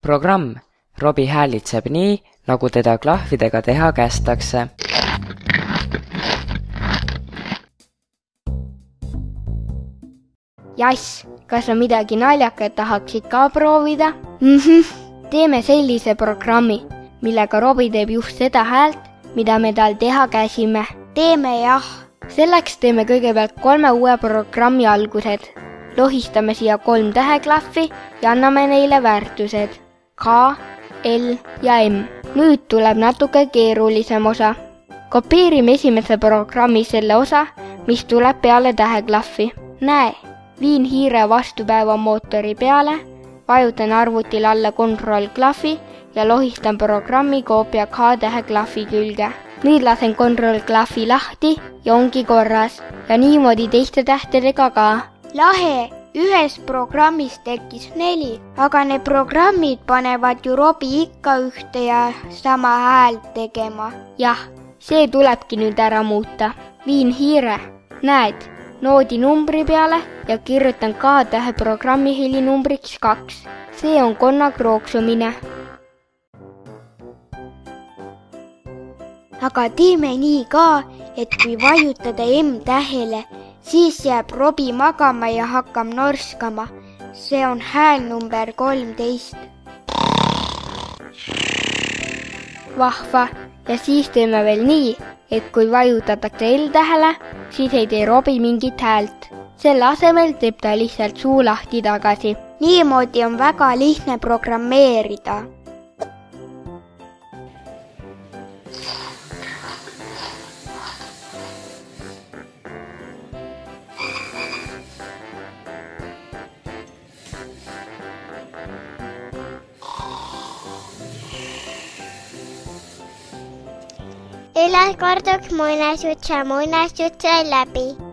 Programm. Robi häälitseb nii, nagu teda klahvidega teha kästakse. Jass, kas sa midagi naljakat tahaksid ka proovida? Teeme sellise programmi, millega Robi teeb just seda häält, mida me tal teha käsime. Teeme jah. Selleks teeme kõigepealt 3 uue programmi algused. Lohistame siia 3 täheklahvi ja anname neile väärtused K, L ja M. Nüüd tuleb natuke keerulisem osa. Kopeerime esimese programmi selle osa, mis tuleb peale täheklahvi. Näe, viin hiire vastupäevamootori peale, vajutan arvutil alla Ctrl-klahvi ja lohistan programmi koopia K-täheklahvi külge. Nüüd lasen Ctrl-klahvi lahti ja ongi korras ja niimoodi teiste tähtedega ka. Lahe, ühes programmis tekkis 4, aga need programmid panevad ju Robi ikka ühte ja sama häält tegema. Jah, see tulebki nüüd ära muuta. Viin hiire, näed, noodi numbri peale ja kirjutan K-tähe programmi helinumbriks 2. See on konna krooksumine. Aga teeme nii ka, et kui vajutada M-tähele, siis jääb Robi magama ja hakkab norskama. See on hääl number 13. Vahva, ja siis teeme veel nii, et kui vajutatakse L-tähele, siis ei tee Robi mingit häält. Selle asemel teeb ta lihtsalt suu lahti tagasi. Niimoodi on väga lihtne programmeerida. Üles korduks muinasjutt sai läbi.